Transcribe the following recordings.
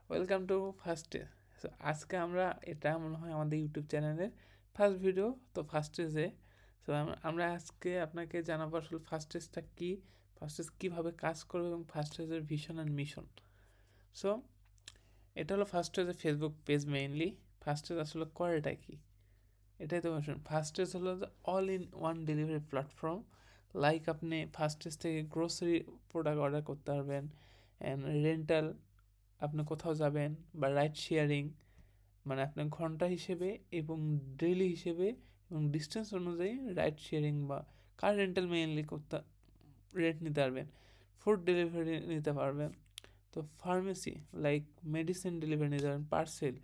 Welcome to First Day. So আজকে আমরা এটা মনে হয় আমাদের ইউটিউব চ্যানেলের ফার্স্ট ভিডিও, তো ফার্স্ট ডেজে। সো আমরা আজকে আপনাকে জানাবো আসলে ফার্স্ট ডেজটা কী, ফার্স্ট ডেজ কীভাবে কাজ করবে এবং ফার্স্ট ডেজের ভিশন অ্যান্ড মিশন। সো এটা হলো ফার্স্ট ডেজের Facebook page mainly. First Days আসলে করেটা কি, এটাই তো ভাষণ। ফার্স্ট ডেজ হলো all in one delivery platform. Like আপনি ফার্স্ট ডেজ থেকে গ্রোসারি প্রোডাক্ট অর্ডার করতে পারবেন, অ্যান্ড রেন্টাল, আপনি কোথাও যাবেন, বা রাইড শেয়ারিং, মানে আপনার ঘন্টা হিসেবে এবং ডেইলি হিসেবে এবং ডিস্টেন্স অনুযায়ী রাইড শেয়ারিং বা কার রেন্টাল মেইনলি করতে রেন্ট নিতে পারবেন। ফুড ডেলিভারি নিতে পারবেন। তো ফার্মেসি লাইক মেডিসিন ডেলিভারি নিতে পারবেন। পার্সেল,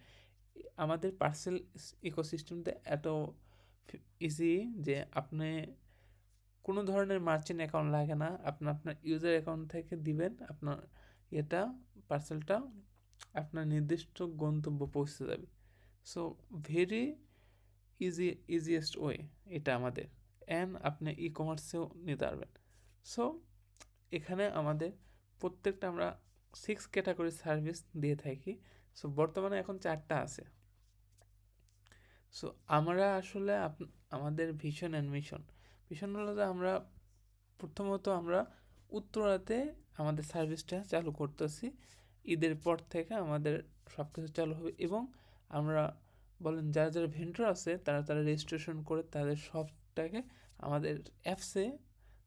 আমাদের পার্সেল ইকোসিস্টেমটা এত ইজি যে আপনি কোনো ধরনের মার্চেন্ট অ্যাকাউন্ট লাগে না, আপনি আপনার ইউজার অ্যাকাউন্ট থেকে দিবেন, আপনার এটা পার্সেলটা আপনার নির্দিষ্ট গন্তব্য পৌঁছে যাবে। সো ভেরি ইজিয়েস্ট ওয়ে এটা আমাদের। অ্যান্ড আপনি ই কমার্সেও নিতে পারবেন। সো এখানে আমাদের প্রত্যেকটা আমরা 6 ক্যাটাগরি সার্ভিস দিয়ে থাকি। সো বর্তমানে এখন 4টা আছে। সো আমরা আসলে আমাদের ভিশন অ্যান্ড মিশন হলো যে আমরা প্রথমত আমরা উত্তরাতে আমাদের সার্ভিসটা চালু করতেছি। ঈদের পর থেকে আমাদের সব কিছু চালু হবে এবং আমরা বলেন যারা যারা ভেন্ডর আছে তারা রেজিস্ট্রেশন করে তাদের সবটাকে আমাদের অ্যাপসে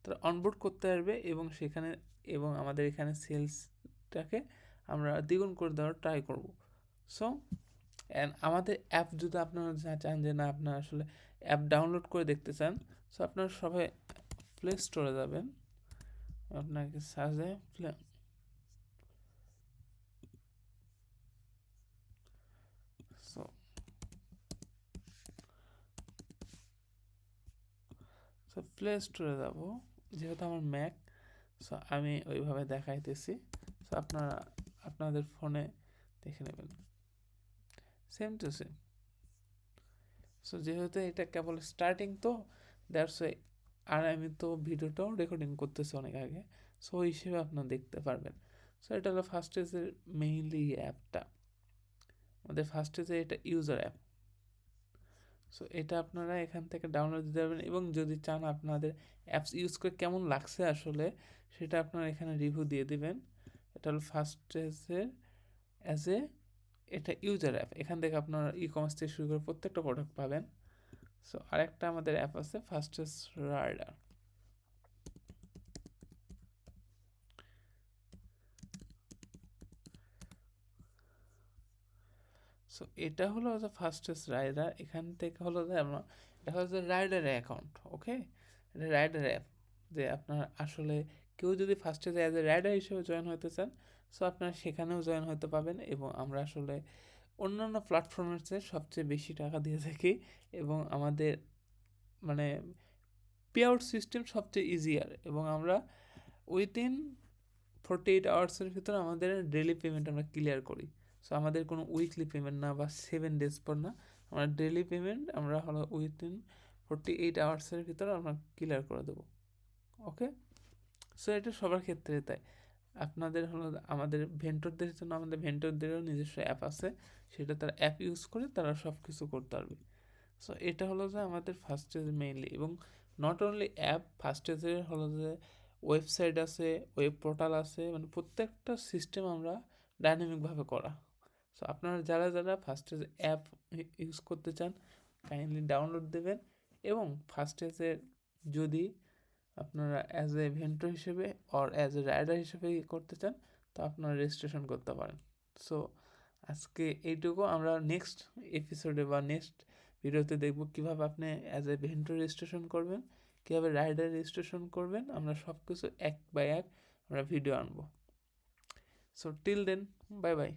তারা অনবোর্ড করতে পারবে এবং সেখানে এবং আমাদের এখানে সেলসটাকে আমরা দ্বিগুণ করে দেওয়ার ট্রাই করব। সো অ্যান্ড আমাদের অ্যাপ যদি আপনারা চান যে না আপনারা আসলে অ্যাপ ডাউনলোড করে দেখতে চান, সো আপনারা সবাই প্লে স্টোরে যাবেন, আপনাকে সার্চে সো সো প্লে স্টোরে যাবো, যেহেতু আমার ম্যাক, সো আমি ওইভাবে দেখাইতেছি। সো আপনারা আপনাদের ফোনে দেখে নেবেন, সেম টু সেম। সো যেহেতু এটা কেবল স্টার্টিং, তো দ্যাটস ওয়াই, আর আমি তো ভিডিওটাও রেকর্ডিং করতেছি অনেক আগে, সো ওই হিসেবে আপনারা দেখতে পারবেন। সো এটা হলো ফার্স্ট এজের মেইনলি অ্যাপটা, আমাদের ফার্স্ট এজে এটা ইউজার অ্যাপ। সো এটা আপনারা এখান থেকে ডাউনলোড দিতে পারবেন এবং যদি চান আপনাদের অ্যাপস ইউজ করে কেমন লাগছে আসলে সেটা আপনারা এখানে রিভিউ দিয়ে দিবেন। এটা হলো ফার্স্ট এজের অ্যাজ এ এটা ইউজার অ্যাপ, এখান থেকে আপনারা ই কমার্স থেকে শুরু করে প্রত্যেকটা প্রোডাক্ট পাবেন। সো আরেকটা আমাদের অ্যাপ আছে ফার্স্টেস্ট রাইডার। সো এটা হলো যে ফার্স্টেস্ট রাইডার, এখান থেকে হলো যে আমরা, এটা হলো যে রাইডার অ্যাকাউন্ট, ওকে, এটা রাইডার অ্যাপ। যে আপনার আসলে কেউ যদি ফার্স্টে অ্যাজ এ রাইডার হিসেবে জয়েন হতে চান, সো আপনারা সেখানেও জয়েন হতে পাবেন এবং আমরা আসলে অন্যান্য প্ল্যাটফর্মের চেয়ে সবচেয়ে বেশি টাকা দিয়ে থাকি এবং আমাদের মানে পে আউট সিস্টেম সবচেয়ে ইজিয়ার এবং আমরা উইদিন 48 আওয়ার্সের ভিতরে আমাদের ডেলি পেমেন্ট আমরা ক্লিয়ার করি। সো আমাদের কোনো উইকলি পেমেন্ট না বা 7 ডেজ পর না, আমরা ডেলি পেমেন্ট আমরা হলো উইদিন 48 আওয়ার্সের ভিতরে আমরা ক্লিয়ার করে দেবো, ওকে। সো এটা সবার ক্ষেত্রে তাই। আপনাদের হলো আমাদের ভেন্টরদের জন্য আমাদের ভেন্টরদেরও নিজস্ব অ্যাপ আছে, সেটা তারা অ্যাপ ইউজ করে তারা সব কিছু করতে পারবে। সো এটা হলো যে আমাদের ফার্স্ট স্টেজ মেইনলি, এবং নট অনলি অ্যাপ, ফার্স্ট স্টেজের হলো যে ওয়েবসাইট আছে, ওয়েব পোর্টাল আছে, মানে প্রত্যেকটা সিস্টেম আমরা ডাইনামিকভাবে করা। সো আপনারা যারা যারা ফার্স্ট স্টেজ অ্যাপ ইউজ করতে চান কাইন্ডলি ডাউনলোড দেবেন এবং ফার্স্ট স্টেজের যদি আপনারা অ্যাজ এ ভেন্টর হিসেবে অর অ্যাজ এ রাইডার হিসেবে করতে চান তো আপনারা রেজিস্ট্রেশন করতে পারেন। সো আজকে এইটুকু, আমরা নেক্সট এপিসোডে বা নেক্সট ভিডিওতে দেখব কীভাবে আপনি অ্যাজ এ ভেন্টর রেজিস্ট্রেশন করবেন, কীভাবে রাইডার রেজিস্ট্রেশন করবেন, আমরা সব কিছু এক বাই এক আমরা ভিডিও আনবো। So till then, bye by.